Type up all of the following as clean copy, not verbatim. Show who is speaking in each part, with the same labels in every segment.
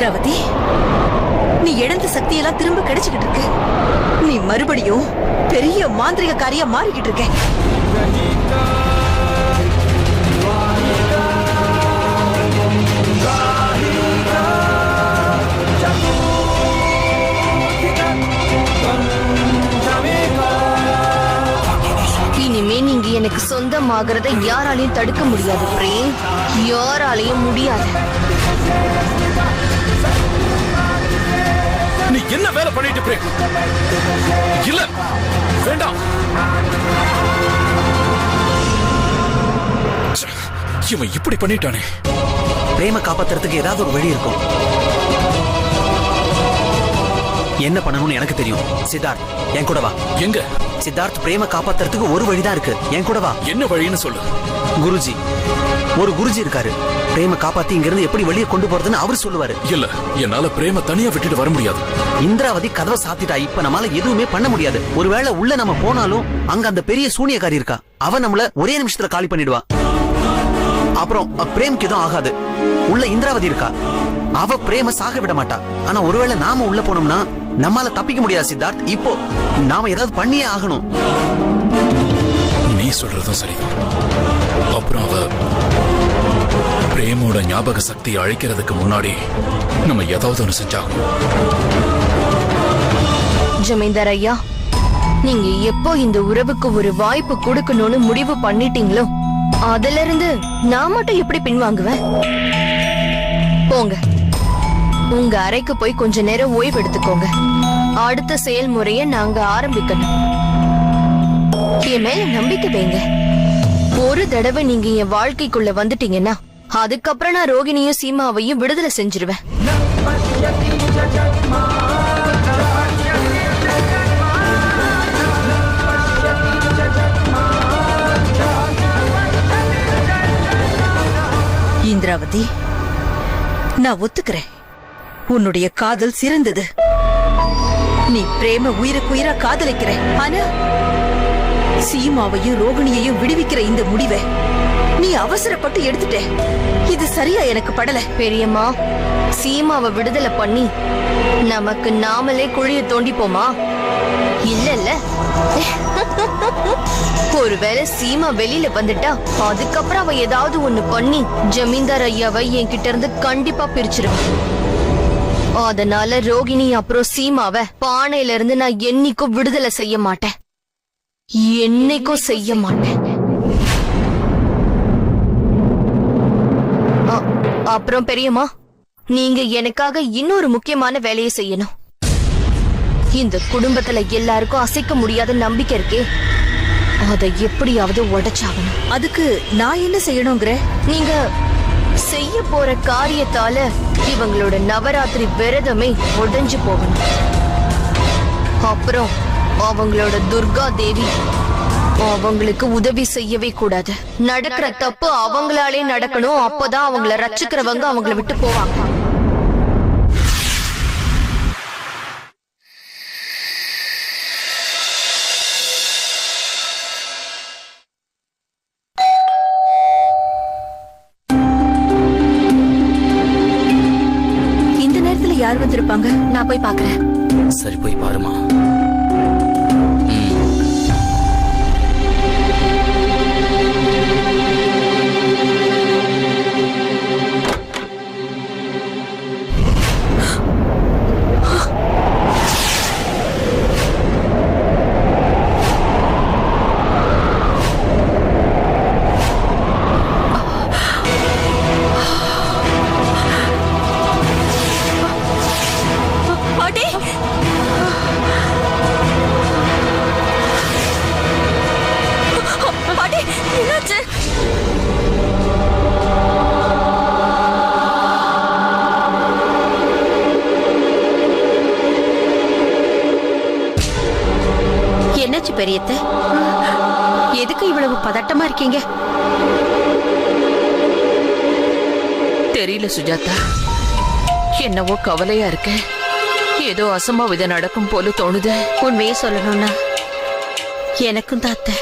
Speaker 1: இந்திராவதி, நீ இழந்த சக்தியெல்லாம் திரும்ப கிடைச்சுக்கிட்டு இருக்கு. நீ மறுபடியும் பெரிய மாந்திரிகக்காரியா மாறிக்கிட்டு இருக்க.
Speaker 2: இனிமே நீங்க எனக்கு சொந்தமாகறத யாராலையும் தடுக்க முடியாது பிரேம், யாராலையும் முடியாது.
Speaker 3: நீ என்ன வேலை பண்ணிட்டு பிரேம்? இல்ல, வேண்டாம். இவன் இப்படி பண்ணிட்டானே.
Speaker 4: பிரேம காப்பாத்துறதுக்கு ஏதாவது ஒரு வழி இருக்கும். என்ன பண்ணணும்னு எனக்கு தெரியும். சித்தார்த், என் கூட வா.
Speaker 3: எங்க?
Speaker 4: சித்தார்த், பிரேம காப்பாத்துறதுக்கு ஒரு வழிதான் இருக்கு. என் கூட வா.
Speaker 3: என்ன வழின்னு சொல்லு.
Speaker 4: குருஜி, ஒரு குருஜி இருக்காரு. பிரேம காப்பாத்தி இங்க இருந்து எப்படி வெளியே கொண்டு போறதுன்னு அவர் சொல்லுவாரு.
Speaker 3: இல்ல, என்னால பிரேம தனியா விட்டுட்டு வர முடியாது.
Speaker 4: இந்திராவதி கதவை சாத்திட்டா. இப்ப நம்மளால எதுவுமே பண்ண முடியாது. ஒருவேளை உள்ள நம்ம போனாலும் அங்க அந்த பெரிய சூனியக்காரி இருக்கா. அவ நம்மள ஒரே நிமிஷத்துல காலி பண்ணிடுவா. அப்புறம் பிரேம்க்கு எதுவும் ஆகாது. உள்ள இந்திராவதி இருக்கா. அவ பிரேம சாக விட மாட்டா. ஆனா ஒருவேளை நாம உள்ள போனோம்னா நம்மால தப்பிக்க முடியாது சித்தார்த். இப்போ நாம ஏதாவது பண்ணியே ஆகணும்.
Speaker 3: நீ சொல்றதும் சரி. அப்புறம் அவ பிரேமோட ஞாபக சக்தியை அழிக்கிறதுக்கு முன்னாடி நம்ம ஏதாவது ஒண்ணு செஞ்சாகும்.
Speaker 2: ஜமீன்தார் ஐயா, நீங்க எப்போ இந்த உறவுக்கு ஒரு வாய்ப்பு கொடுக்கணும்னு முடிவு பண்ணிட்டீங்களோ அதுல இருந்து நான் மட்டும் எப்படி பின்வாங்குவேன்? போங்க, உங்க அறைக்கு போய் கொஞ்ச நேரம் ஓய்வு எடுத்துக்கோங்க. அடுத்த செயல்முறையை நாங்க ஆரம்பிக்கணும். என் மேல நம்பிக்கை வைங்க. ஒரு தடவை நீங்க என் வாழ்க்கைக்குள்ள வந்துட்டீங்கன்னா அதுக்கப்புறம் நான் ரோகிணியும் சீமாவையும் விடுதலை செஞ்சிருவேன்.
Speaker 1: இந்திராவதி, நான் ஒத்துக்கிறேன். உன்னுடைய காதல் சிறந்தது. நீ பிரேம உயிருக்குயிரா காதலிக்கிற. ஆனா சீமாவையும் ரோகிணியையும் விடுவிக்கிற இந்த முடிவை நீ அவசரப்பட்டு எடுத்துட்ட. இது சரியா எனக்கு படல.
Speaker 2: பெரியம்மா, சீமாவை விடுதலை பண்ணி நமக்கு நாமளே குழிய தோண்டிப்போமா? இல்ல, ஒருவேளை சீமா வெளியில வந்துட்டா அதுக்கப்புறம் அவ ஏதாவது ஒண்ணு பண்ணி ஜமீன்தார் ஐயாவை என்கிட்ட இருந்து கண்டிப்பா பிரிச்சிருவேன். அதனால ரோகிணி அப்புறம் சீமாவை பானையில இருந்து நான் என்னைக்கும் விடுதலை செய்ய மாட்டேன். என்னைக்கும் செய்ய மாட்டேன். அப்புறம் பெரியம்மா, நீங்க எனக்காக இன்னொரு முக்கியமான வேலையை செய்யணும். இந்த குடும்பத்துல எல்லாருக்கும் அசைக்க முடியாத நம்பிக்கை இருக்கே, அதை எப்படியாவது உடைச்சாகணும்.
Speaker 1: அதுக்கு நான் என்ன செய்யணுங்கிற?
Speaker 2: நீங்க செய்ய போற காரியத்தால இவங்களோட நவராத்திரி விரதமே உடைஞ்சு போகணும். அப்புறம் அவங்களோட துர்கா தேவி அவங்களுக்கு உதவி செய்யவே கூடாது. நடக்கிற தப்பு அவங்களாலே நடக்கணும். அப்பதான் அவங்கள ரட்சிக்கிறவங்க அவங்கள விட்டு போவாங்க.
Speaker 1: இந்த நேரத்துல யார் வந்திருப்பாங்க?
Speaker 2: நான் போய் பாக்குறேன்.
Speaker 4: சரி, போய் பாருமா.
Speaker 1: என்னாச்சு பெரியத்த? எதுக்கு இவ்வளவு பதட்டமா இருக்கீங்க?
Speaker 5: தெரியல சுஜாதா, என்னவோ கவலையா இருக்க. ஏதோ அசம்பாவிதம் நடக்கும் போல தோணுது.
Speaker 1: உண்மையே சொல்லணும்னா எனக்கும் தான் அத்தை.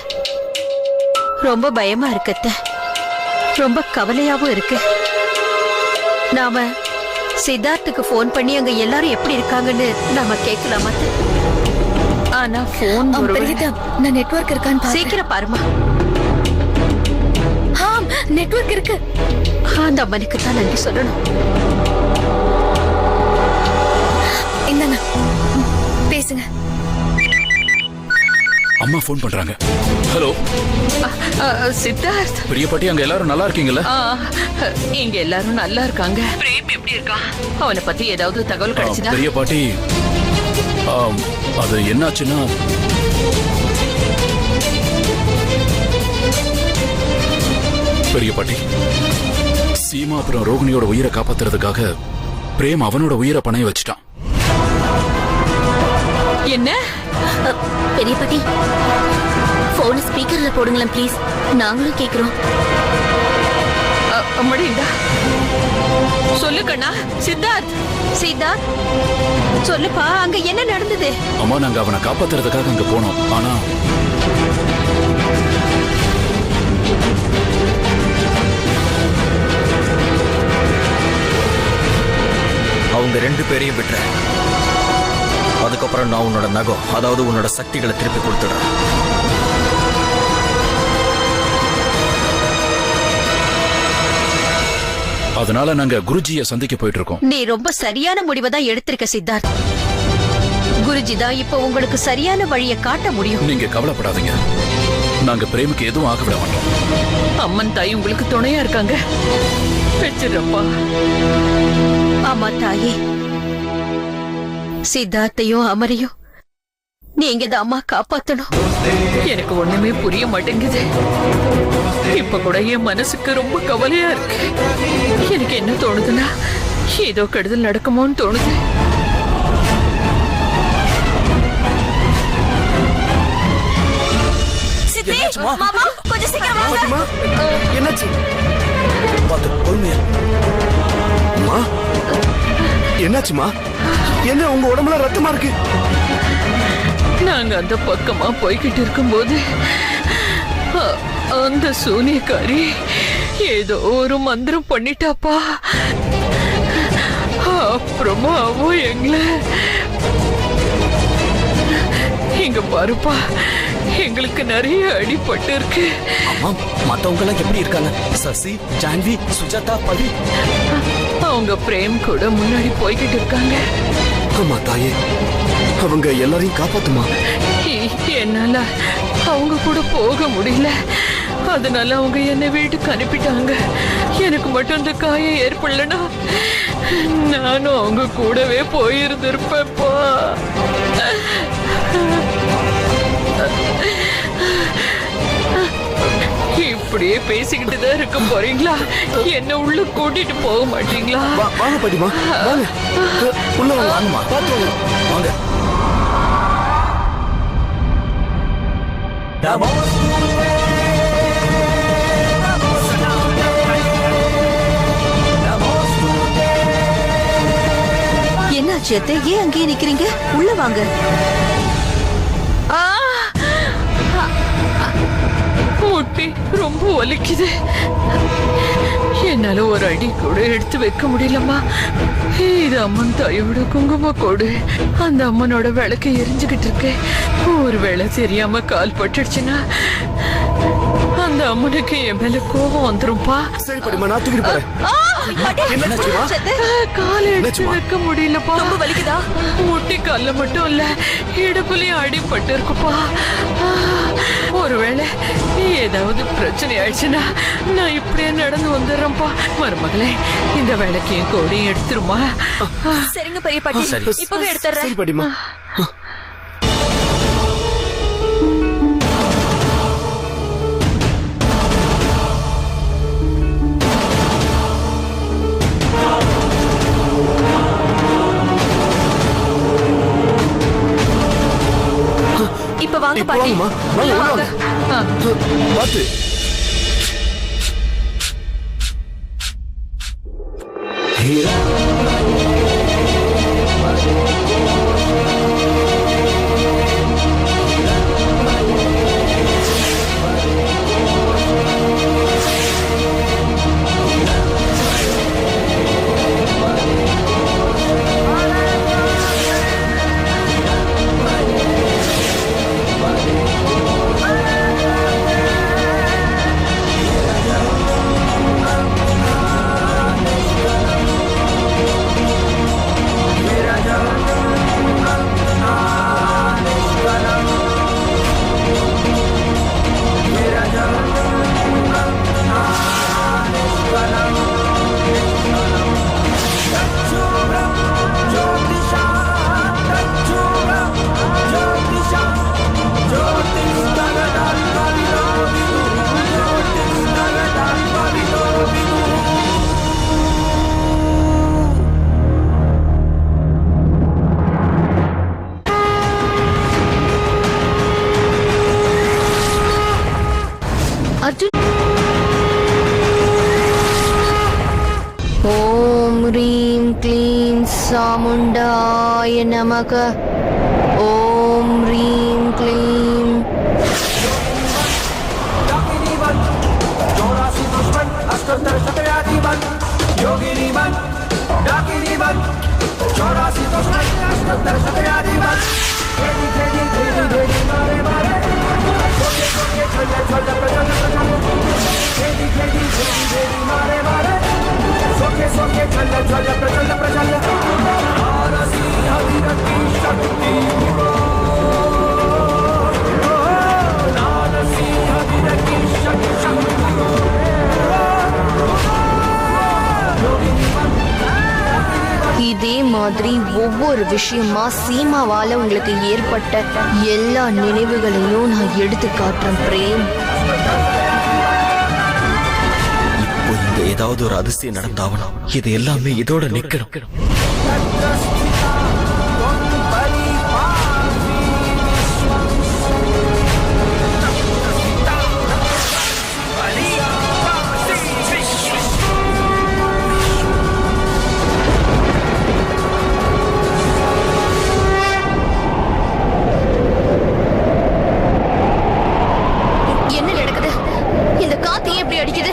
Speaker 1: ரொம்ப பயமா இருக்கு அத்தை. ரொம்ப கவலையாவும் இருக்கு. நாம சித்தார்த்துக்கு போன் பண்ணி அங்க எல்லாரும் எப்படி இருக்காங்கன்னு நாம கேட்கலாமா?
Speaker 5: ஆனா போன்
Speaker 2: நான் நெட்வொர்க் இருக்கான்னு பாத்தேன்.
Speaker 1: சீக்கிரம் பாருமா.
Speaker 2: நெட்வொர்க் இருக்கு.
Speaker 1: அந்த அம்மனுக்கு தான் நன்றி சொல்லணும்.
Speaker 2: இந்தாங்க பேசுங்க.
Speaker 3: அம்மா போன் பண்றாங்க. ஹலோ
Speaker 5: சித்தார்த்.
Speaker 3: பெரிய பாட்டி, அங்க எல்லாரும் நல்லா இருக்கீங்களா?
Speaker 5: இங்க எல்லாரும் நல்லா இருக்காங்க. பிரேம் எப்படி இருக்கான்? அவனை பத்தி ஏதாவது தகவல் கிடைச்சதா?
Speaker 3: பெரிய பாட்டி, அது என்னாச்சுன்னா பெரிய பாட்டி, சீமா அப்புறம் ரோகிணியோட உயிரை காப்பாத்துறதுக்காக பிரேம் அவனோட உயிரை பணைய வச்சுட்டான்.
Speaker 5: என்ன?
Speaker 2: பெரிய பாட்டி, போன் ஸ்பீக்கர்ல போடுங்களேன் ப்ளீஸ். நாங்களும் கேக்குறோம்.
Speaker 5: முடியுதா? சொல்லு கண்ணா. சித்தார்த்.
Speaker 1: சித்தார்த் சொல்லுப்பா, அங்க என்ன நடந்தது?
Speaker 3: அம்மா, நாங்க அவனை காப்பாத்துறதுக்காக அங்க போனோம். ஆனா
Speaker 6: அவங்க 2 பேரையும் விட்டுற. அதுக்கப்புறம் நான் உன்னோட நகம், அதாவது உன்னோட சக்திகளை திருப்பி கொடுத்துடுறேன்.
Speaker 3: அதனால நாங்க குருஜியை சந்திக்க போயிட்டு இருக்கோம்.
Speaker 1: நீ ரொம்ப சரியான முடிவை தான் எடுத்திருக்க சித்தார்த். குருஜி தான் இப்ப உங்களுக்கு சரியான வழியை காட்ட முடியும்.
Speaker 3: நீங்க கவலைப்படாதீங்க, நாங்க பிரேமுக்கு எதுவும் ஆக விட மாட்டோம்.
Speaker 5: அம்மன் தாய் உங்களுக்கு துணையா இருக்காங்க. வச்சிருப்பா.
Speaker 1: ஆமா தாயே, சித்தார்த்தையும் அமரையும் நீங்க தான் அம்மா காப்பாத்தணும்.
Speaker 5: எனக்கு ஒண்ணுமே புரிய மாட்டேங்குது. இப்ப கூட என் மனசுக்கு ரொம்ப கவலையா இருக்கு. எனக்கு என்ன தோணுதுன்னா, ஏதோ கெடுதல் நடக்குமோன்னு தோணுது.
Speaker 6: என்னாச்சு? என்னாச்சுமா? என்ன உங்க உடம்புல ரத்தமா இருக்கு?
Speaker 5: நாங்க அந்த பக்கமா போய்கிட்டு இருக்கும்போது அந்த சூனியக்காரி ஏதோ ஒரு மந்திரம் பண்ணிட்டாப்பா. அப்புறமா அவ எங்களை இங்க பாருப்பா, எங்களுக்கு நிறைய அடிபட்டு இருக்கு.
Speaker 6: மத்தவங்க எல்லாம் எப்படி இருக்காங்க? சசி, ஜான்வி, சுஜாதா, பவி.
Speaker 5: அவங்க பிரேம் கூட முன்னாடி போய்கிட்டு இருக்காங்க.
Speaker 6: ஆமா தாயே, அவங்க எல்லாரையும் காப்பாத்துமா.
Speaker 5: என்னால அவங்க கூட போக முடியல. அதனால அவங்க என்னை வீட்டுக்கு அனுப்பிட்டாங்க. எனக்கு மட்டும் இந்த காயம் ஏற்படலனா நானும் அவங்க கூடவே போயிருந்திருப்பேன்ப்பா. இப்படியே பேசிக்கிட்டு தான் இருக்க போறீங்களா? என்ன உள்ள கூட்டிட்டு போக மாட்டீங்களா?
Speaker 6: வாங்க பாட்டிமா, வாங்க உள்ள வாங்கம்மா. பாத்து வாங்க.
Speaker 1: என்னாச்சு அத்தை? ஏன் அங்கேயே நிக்கிறீங்க? உள்ள வாங்க.
Speaker 5: முட்டி ரொம்ப வலிக்குது. என்னால ஒரு அடி கூட எடுத்து வைக்க முடியலம்மா. இது அம்மன் தாயோட குங்கும கோடு. அந்த அம்மனோட விளக்கு எரிஞ்சுகிட்டு இருக்கு. ஒரு வேளை தெரியாம கால் பட்டுடுச்சுன்னா அந்த அம்மனுக்கு என் மேல கோபம் வந்துரும்பா.
Speaker 6: சரி பாட்டிமா, நான் தூக்கிட்டு போறேன்.
Speaker 5: கால எடுத்து வைக்க முடியலப்பா. வலிக்குதா? முட்டி கால்ல மட்டும் இல்ல, இடுப்புலயும் அடிபட்டு இருக்குப்பா. ஒருவேளை ஏதாவது பிரச்சனை ஆயிடுச்சுன்னா நான் இப்படியே நடந்து வந்துடுறேன்ப்பா. மருமகளே, இந்த வேலைக்கு என் கோடையும் எடுத்துருமா?
Speaker 2: சரிங்க பெரிய பாட்டி, இப்பவே எடுத்துறேன்.
Speaker 6: சரி பாட்டிமா.
Speaker 2: இப்ப வாங்க பாட்டி.
Speaker 6: பாத்து
Speaker 2: ரீம் க்ளீம் சாமுண்டாய நமக. ஓம் ரீம் க்ளீம். இதே மாதிரி ஒவ்வொரு விஷயமா சீமாவால உங்களுக்கு ஏற்பட்ட எல்லா நினைவுகளையும் நான் எடுத்து காட்டுறேன் பிரேம்.
Speaker 6: இப்போ இங்க ஏதாவது ஒரு அதிசயம் நடந்தாவணும். இது எல்லாமே இதோட நிக்கணும்.
Speaker 2: என்ன நடக்குது? இந்த காத்து ஏன் இப்படி அடிக்குது?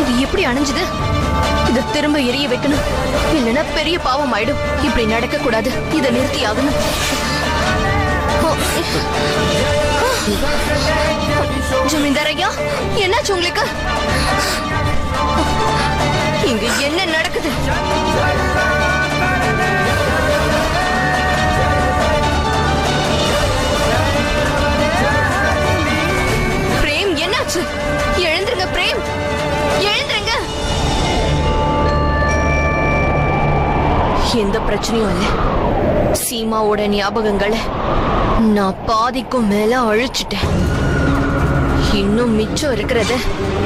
Speaker 2: இது எப்படி அணைஞ்சது? இத திரும்ப எரிய வைக்கணும், இல்லைன்னா பெரிய பாவம் ஆயிடும். இப்படி நடக்க கூடாது. இதை நிறுத்தி ஆகணும். ஜமீன்தார் ஐயா, என்னாச்சு உங்களுக்கு? இங்க என்ன நடக்குது? பிரேம், என்னாச்சு? எழுந்துருங்க பிரேம், எழுந்துருங்க. எந்த பிரச்சனையும் இல்ல. சீமாவோட ஞாபகங்களை நான் பாதிக்கும் மேல அழிச்சிட்டேன். இன்னும் மிச்சம் இருக்கிறத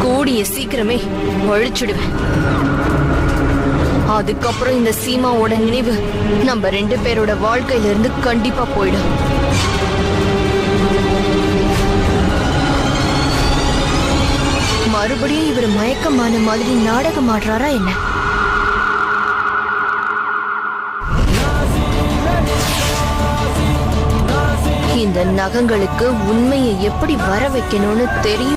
Speaker 2: கூடிய சீக்கிரமே அழிச்சிடுவேன். அதுக்கப்புறம் இந்த சீமாவோட நினைவு நம்ம 2 பேரோட வாழ்க்கையில இருந்து கண்டிப்பா போயிடும். மறுபடியும் இவர் மயக்கமான மாதிரி நாடகம் ஆடுறாரா என்ன? இந்த நகங்களுக்கு உண்மையை எப்படி வர வைக்கணும்னு தெரியும்.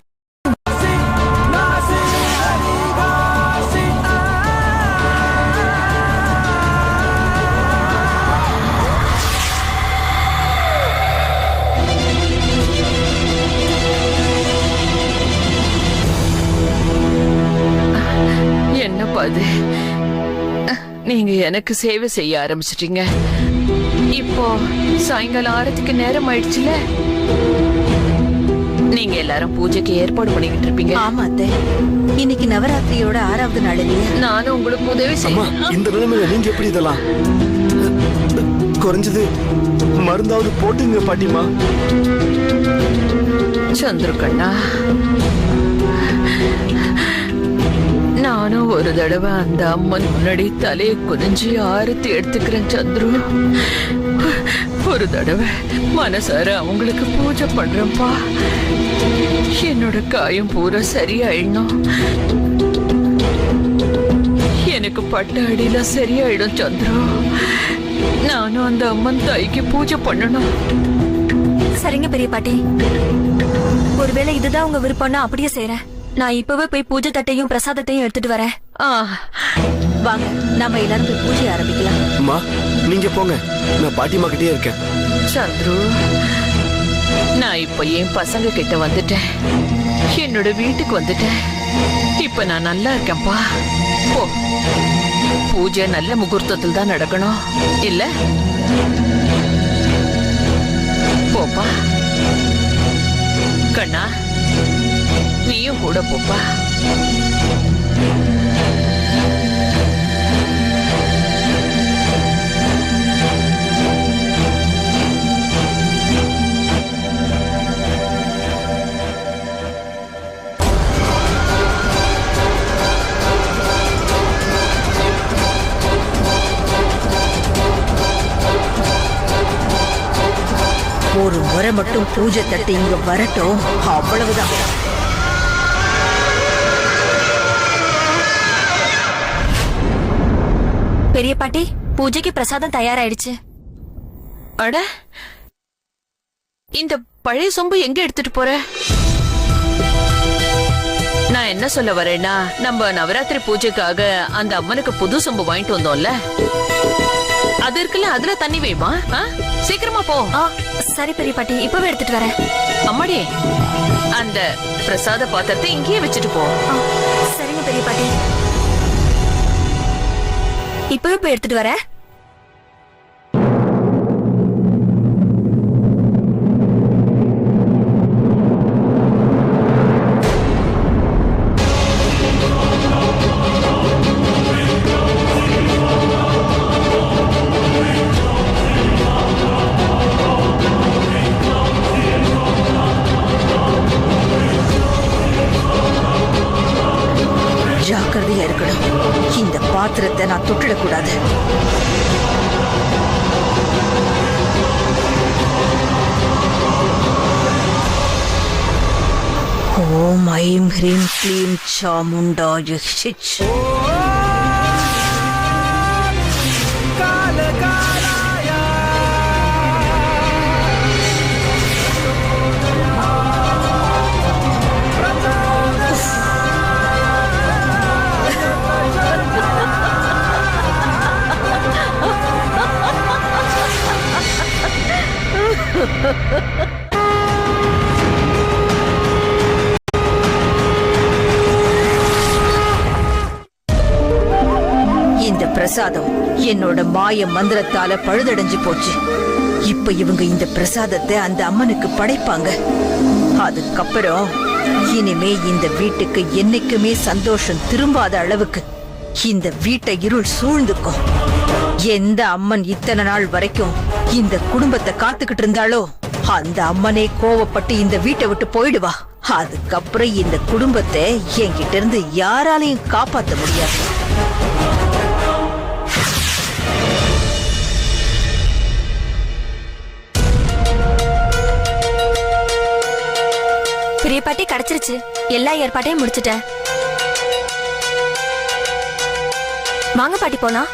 Speaker 5: என்னப்பா அது? நீங்க எனக்கு சேவை செய்ய ஆரம்பிச்சிட்டீங்க. இப்போ சாயங்காலம் ஆரத்துக்கு நேரம் ஆயிடுச்சுல. நீங்க எல்லாரும் பூஜைக்கு ஏற்பாடு பண்ணிக்கிட்டு இருப்பீங்க.
Speaker 1: ஆமா அத்தை, இன்னைக்கு நவராத்திரியோட 6வது நாள் இல்லையா?
Speaker 5: நானும் உங்களுக்கு உதவி செய்யணும்.
Speaker 6: இந்த நிலைமையில நீங்க எப்படி இதெல்லாம்? குறைஞ்சது மருந்தாவது போட்டுங்க பாட்டிமா.
Speaker 5: சந்துரு கண்ணா, நானும் ஒரு தடவை அந்த அம்மன் முன்னாடி தலையை குனிஞ்சு ஆரத்தி எடுத்துக்கிறேன் சந்துரு. ஒரு தடவை மனசார அவங்களுக்கு பூஜை பண்றேன்ப்பா. என்னோட காயம் பூரா சரியாயிடணும். எனக்கு பட்ட அடியெல்லாம் சரியாயிடும் சந்துரு. நானும் அந்த அம்மன் தாய்க்கு பூஜை பண்ணணும்.
Speaker 7: சரிங்க பெரிய பாட்டி, ஒருவேளை இதுதான் உங்க விருப்பம்னா அப்படியே செய்யறேன். நான் இப்பவே போய் பூஜை தட்டையும் பிரசாதத்தையும் எடுத்துட்டு வரேன்.
Speaker 1: வாங்க, நம்ம எல்லாரும் போய் பூஜை ஆரம்பிக்கலாம்.
Speaker 6: அம்மா நீங்க போங்க, நான் பாட்டிமா கிட்டே இருக்கேன்.
Speaker 5: சந்துரு, நான் இப்ப என் பசங்க கிட்ட வந்துட்டேன். என்னோட வீட்டுக்கு வந்துட்டேன். இப்ப நான் நல்லா இருக்கேன்ப்பா. போ, பூஜை நல்ல முகூர்த்தத்தில் தான் நடக்கணும் இல்ல? போப்பா. கண்ணா, நீயும் கூட போப்பா.
Speaker 1: ஒரு முறை வர மட்டும் பூஜை தட்டு இங்க வரட்டும், அவ்வளவுதான்.
Speaker 7: பெரிய பாட்டி, பூஜைக்கு பிரசாதம் தயாராயிடுச்சு.
Speaker 5: அட, இந்த பழைய சொம்பு எங்க எடுத்துட்டு போற? நான் என்ன சொல்ல வரேன்னா, நம்ம நவராத்திரி பூஜைக்காக அந்த அம்மனுக்கு புது சொம்பு வாங்கிட்டு வந்தோம்ல, அது இருக்குல்ல, அதுல தண்ணி வைமா. சீக்கிரமா போ.
Speaker 7: சரி பெரிய பாட்டி, இப்பவே எடுத்துட்டு வரேன்.
Speaker 5: அம்மாடி, அந்த பிரசாத பாத்திரத்தை இங்கேயே வச்சுட்டு போ.
Speaker 7: சரிங்க பெரிய பாட்டி, இப்பவே போய் எடுத்துட்டு வரேன்.
Speaker 1: ஜாக்கிரதையா இருக்கணும். இந்த பாத்திரத்தை நான் தொட்டிடக்கூடாது. ஓம் ஐம் ஹ்ரீம் க்ளீம் சாமுண்டாய ஹிச். இந்த பிரசாதம் என்னோட மாய மந்திரத்தால பழுதடைஞ்சு போச்சு. இப்ப இவங்க இந்த பிரசாதத்தை அந்த அம்மனுக்கு படைப்பாங்க. அதுக்கப்புறம் இனிமே இந்த வீட்டுக்கு என்னைக்குமே சந்தோஷம் திரும்பாத அளவுக்கு இந்த வீட்டை இருள் சூழ்ந்துக்கும். எந்த அம்மன் இத்தனை நாள் வரைக்கும் இந்த குடும்பத்தை காத்துக்கிட்டு இருந்தாலோ அந்த அம்மனே கோவப்பட்டு இந்த வீட்டை விட்டு போயிடுவா. அதுக்கப்புறம் இந்த குடும்பத்தை என்கிட்ட இருந்து யாராலையும் காப்பாற்ற முடியாது.
Speaker 7: பெரிய பாட்டி, கிடைச்சிருச்சு. எல்லா ஏற்பாட்டையும் முடிச்சிட்டேன். வாங்க பாட்டி, போலாம்.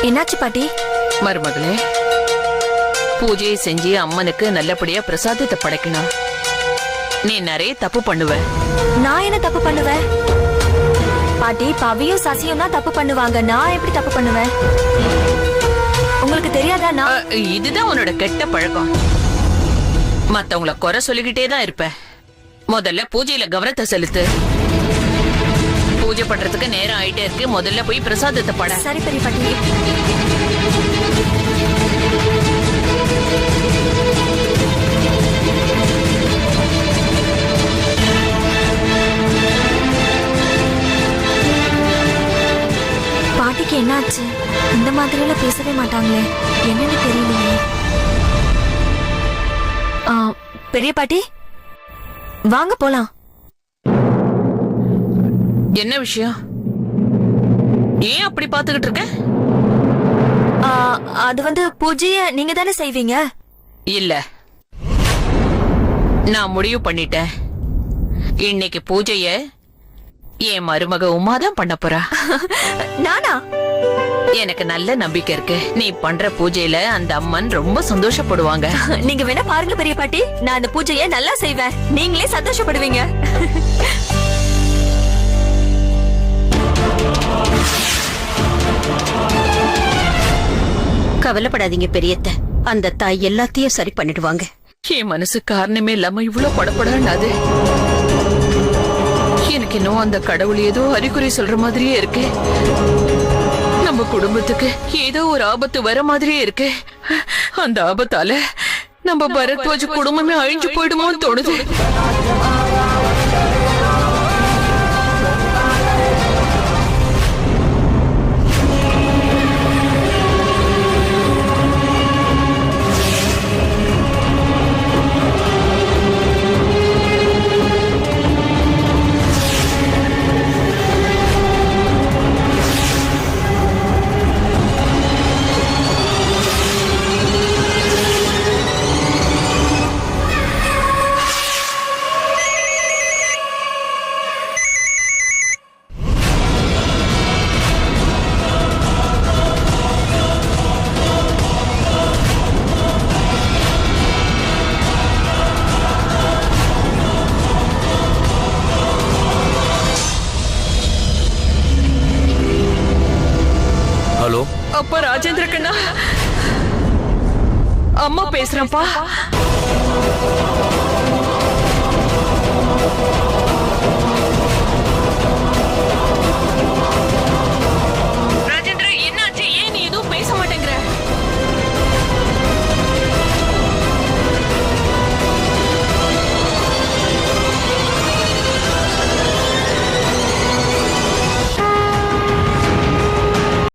Speaker 7: என்னாச்சு பாட்டி?
Speaker 5: மருமகளே, பூஜையை செஞ்சு அம்மனுக்கு நல்லபடியா பிரசாதத்தை படைக்கணும். நீ நிறைய தப்பு பண்ணுவ.
Speaker 7: நான் என்ன தப்பு பண்ணுவேன் பாட்டி? பவியும் சசியும் தான் தப்பு பண்ணுவாங்க. நான் எப்படி தப்பு பண்ணுவேன்? உங்களுக்கு தெரியாதா? நான்
Speaker 5: இதுதான் உன்னோட கெட்ட பழக்கம். மத்தவங்கள குறை சொல்லிக்கிட்டே தான் இருப்ப. முதல்ல பூஜையில கவனத்தை செலுத்து. பூஜை பண்றதுக்கு நேரம் ஆயிட்டே இருக்கு. முதல்ல போய் பிரசாதத்தை பட.
Speaker 7: சரி பெரிய பாட்டி. பாட்டிக்கு என்னாச்சு? இந்த மாதிரியெல்லாம் பேசவே மாட்டாங்களே, என்னன்னு தெரியலையே. பெரிய பாட்டி, வாங்க போலாம்.
Speaker 5: என்ன விஷயம்? ஏன் அப்படி பாத்துக்கிட்டு இருக்க?
Speaker 7: அது வந்து பூஜைய நீங்க தானே செய்வீங்க?
Speaker 5: இல்ல, நான் முடிவு பண்ணிட்டேன். இன்னைக்கு பூஜைய என் மருமக உமாதான் பண்ண போறா.
Speaker 7: நானா?
Speaker 5: எனக்கு நல்ல நம்பிக்கை இருக்கு. நீ பண்ற பூஜையில அந்த அம்மன் ரொம்ப சந்தோஷப்படுவாங்க.
Speaker 7: நீங்க வேணா பாருங்க பெரிய பாட்டி, நான் அந்த பூஜையை நல்லா செய்வேன். நீங்களே சந்தோஷப்படுவீங்க.
Speaker 1: கவலைப்படாதீங்க பெரியத்த, அந்த தாய் எல்லாத்தையும் சரி பண்ணிடுவாங்க.
Speaker 5: என் மனசு காரணமே இல்லாம இவ்வளவு படப்படாது. எனக்கு இன்னும் அந்த கடவுள் ஏதோ அறிகுறி சொல்ற மாதிரியே இருக்கு. நம்ம குடும்பத்துக்கு ஏதோ ஒரு ஆபத்து வர மாதிரியே இருக்கு. அந்த ஆபத்தால நம்ம பரத்வாஜ் குடும்பமே அழிஞ்சு போயிடுமோன்னு தோணுது. அப்பா ராஜேந்திர கண்ணா, அம்மா பேசுறேன்ப்பா.